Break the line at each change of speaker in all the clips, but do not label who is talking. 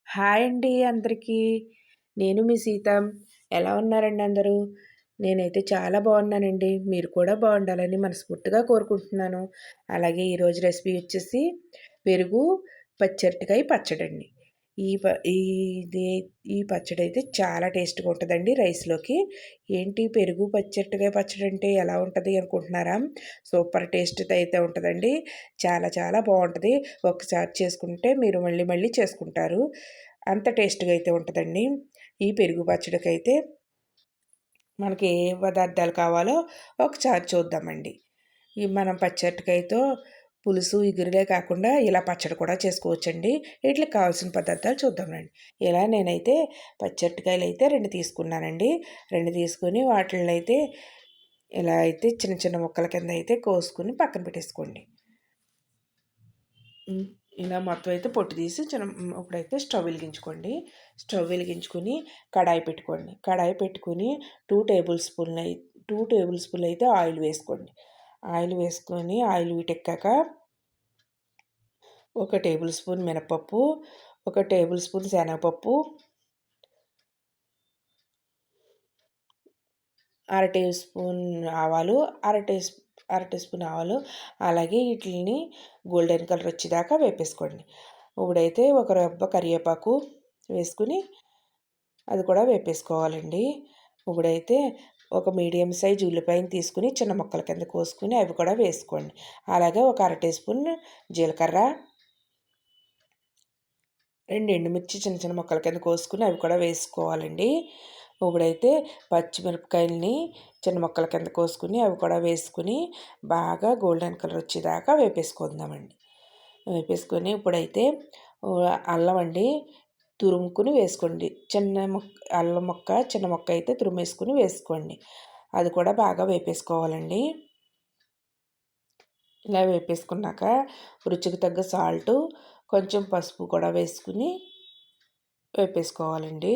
Hi అండి అందరికీ. నేను మీ సీత. ఎలా ఉన్నారండి అందరూ? నేనైతే చాలా బాగున్నానండి. మీరు కూడా బాగుండాలని మనస్ఫూర్తిగా కోరుకుంటున్నాను. అలాగే ఈరోజు రెసిపీ వచ్చేసి పెరుగు పచ్చరటికాయ పచ్చడండి. ఈ ప ఇది ఈ పచ్చడైతే చాలా టేస్ట్‌గా ఉంటదండి రైస్‌లోకి. ఏంటి పెరుగు పచ్చరటికాయ పచ్చడి అంటే ఎలా ఉంటది అనుకుంటున్నారా? సూపర్ టేస్ట్‌తో అయితే ఉంటదండి. చాలా చాలా బావుంటది. ఒకసారి చేసుకుంటే మీరు మళ్ళీ మళ్ళీ చేసుకుంటారు. అంత టేస్ట్‌గా అయితే ఉంటదండి. ఈ పెరుగు పచ్చడికైతే మనకి ఏ పదార్థాలు కావాలో ఒకసారి చూద్దామండి. ఈ మనం పచ్చడికాయతో పులుసు, ఇగురులే కాకుండా ఇలా పచ్చడి కూడా చేసుకోవచ్చండి. వీటికి కావాల్సిన పదార్థాలు చూద్దామండి. ఇలా నేనైతే పచ్చడికాయలైతే 2 తీసుకున్నానండి. 2 తీసుకొని వాటిల్నైతే ఇలా అయితే చిన్న చిన్న ముక్కల కింద అయితే కోసుకొని పక్కన పెట్టేసుకోండి. ఇలా మొత్తం అయితే పొట్టు తీసి ఇప్పుడైతే స్టవ్ వెలిగించుకోండి. స్టవ్ వెలిగించుకొని కడాయి పెట్టుకోండి. కడాయి పెట్టుకొని 2 టేబుల్ స్పూన్లు అయితే ఆయిల్ వేసుకోండి. ఆయిల్ వేసుకొని ఆయిల్ వీటెక్కాక 1 టేబుల్ స్పూన్ మినపప్పు, 1 టేబుల్ స్పూన్ శనగపప్పు, అర టీ స్పూన్ ఆవాలు, అర టీ స్పూన్ ఆవాలు, అలాగే వీటిని గోల్డెన్ కలర్ వచ్చేదాకా వేపేసుకోండి. ఇప్పుడైతే ఒక రెబ్బ కరివేపాకు వేసుకుని అది కూడా వేపేసుకోవాలండి. ఇప్పుడైతే ఒక మీడియం సైజ్ ఉల్లిపాయని తీసుకుని చిన్న ముక్కల కింద కోసుకుని అవి కూడా వేసుకోండి. అలాగే ఒక అర టీ స్పూన్ జీలకర్ర, 2 ఎండుమిర్చి చిన్న చిన్న ముక్కల కింద కోసుకుని అవి కూడా వేసుకోవాలండి. ఇప్పుడైతే పచ్చిమిరపకాయలని చిన్న ముక్కల కింద కోసుకుని అవి కూడా వేసుకుని బాగా గోల్డెన్ కలర్ వచ్చేదాకా వేపేసుకుందామండి. వేపేసుకొని ఇప్పుడైతే అల్లం అండి తురుముకుని వేసుకోండి. అల్లం ముక్క చిన్న ముక్క అయితే తురిమేసుకుని వేసుకోండి. అది కూడా బాగా వేపేసుకోవాలండి. ఇలా వేపేసుకున్నాక రుచికి తగ్గ సాల్టు, కొంచెం పసుపు కూడా వేసుకుని వేపేసుకోవాలండి.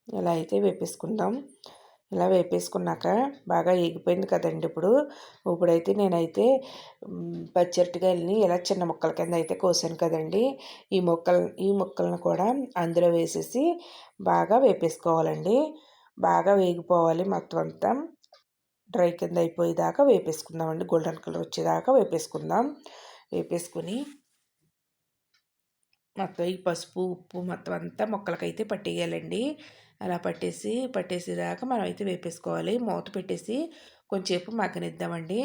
ఇలా అయితే వేపేసుకుందాం. ఇలా వేపేసుకున్నాక బాగా ఏగిపోయింది కదండి ఇప్పుడైతే నేనైతే పచ్చరటికాయలని ఇలా చిన్న ముక్కల కింద అయితే కోసాను కదండి. ఈ ముక్కలను కూడా అందులో వేసేసి బాగా వేపేసుకోవాలండి. బాగా వేగిపోవాలి మొత్తం అంతా. డ్రై కింద అయిపోయేదాకా వేపేసుకుందామండి. గోల్డెన్ కలర్ వచ్చేదాకా వేపేసుకుందాం. వేపేసుకుని మొత్తం ఈ పసుపు, ఉప్పు మొత్తం అంతా ముక్కలకైతే పట్టేయాలండి. అలా పట్టేసేదాకా మనం అయితే వేపేసుకోవాలి. మూత పెట్టేసి కొంచెంసేపు మగ్గనిద్దామండి.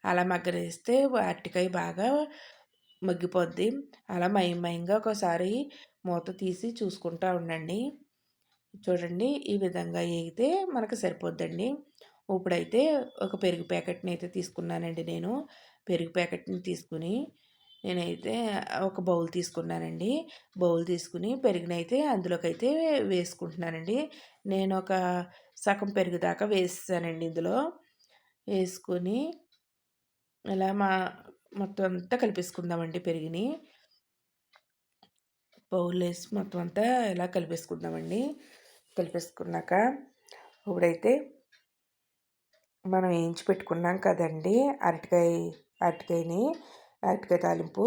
అలా మగ్గనిస్తే అరటికాయ బాగా మగ్గిపోద్ది. అలా మయంగా ఒకసారి మూత తీసి చూసుకుంటూ ఉండండి. చూడండి ఈ విధంగా ఏగితే మనకు సరిపోద్దండి. ఇప్పుడైతే ఒక పెరుగు ప్యాకెట్ని అయితే తీసుకున్నానండి నేను. పెరుగు ప్యాకెట్ని తీసుకుని నేనైతే ఒక బౌల్ తీసుకున్నానండి. బౌల్ తీసుకుని పెరుగునైతే అందులోకైతే వేసుకుంటున్నానండి. నేను ఒక సగం పెరుగు దాకా వేసేసానండి ఇందులో. వేసుకొని ఇలా మొత్తం అంతా కలిపేసుకుందామండి పెరుగుని. బౌల్ వేసి మొత్తం అంతా ఇలా కలిపేసుకుందామండి. కలిపేసుకున్నాక ఇప్పుడైతే మనం వేయించి పెట్టుకున్నాం కదండి అరటికాయ తాలింపు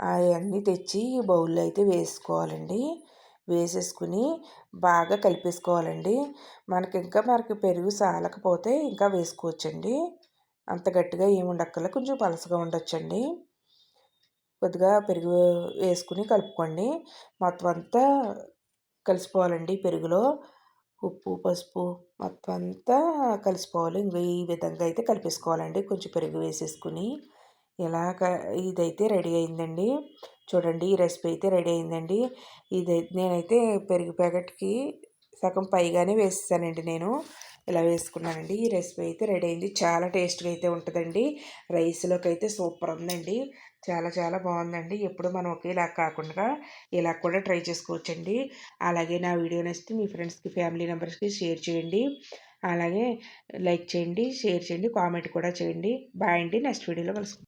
అవన్నీ తెచ్చి ఈ బౌల్లో అయితే వేసుకోవాలండి. వేసేసుకుని బాగా కలిపేసుకోవాలండి. మనకి పెరుగు సాలకపోతే ఇంకా వేసుకోవచ్చండి. అంత గట్టిగా ఏమి ఉండక్కర్లేదు, కొంచెం పలసగా ఉండొచ్చండి. కొద్దిగా పెరుగు వేసుకుని కలుపుకోండి. మొత్తం అంతా కలిసిపోవాలండి పెరుగులో. ఉప్పు, పసుపు మొత్తం అంతా కలిసిపోవాలి. ఈ విధంగా అయితే కలిపేసుకోవాలండి. కొంచెం పెరుగు వేసేసుకుని ఇదైతే రెడీ అయిందండి. చూడండి ఈ రెసిపీ అయితే రెడీ అయిందండి. నేనైతే పెరుగు ప్యాకెట్కి సగం పైగానే వేసేసానండి నేను. ఇలా వేసుకున్నానండి. ఈ రెసిపీ అయితే రెడీ అయింది. చాలా టేస్ట్గా అయితే ఉంటుందండి. రైస్లోకి అయితే సూపర్ ఉందండి. చాలా చాలా బాగుందండి. ఎప్పుడు మనం ఒకేలా కాకుండా ఇలా కూడా ట్రై చేసుకోవచ్చండి. అలాగే నా వీడియో నచ్చితే మీ ఫ్రెండ్స్కి, ఫ్యామిలీ మెంబర్స్కి షేర్ చేయండి. అలాగే లైక్ చేయండి, షేర్ చేయండి, కామెంట్ కూడా చేయండి. బాయ్ అండి. నెక్స్ట్ వీడియోలో కలుసుకుందాం.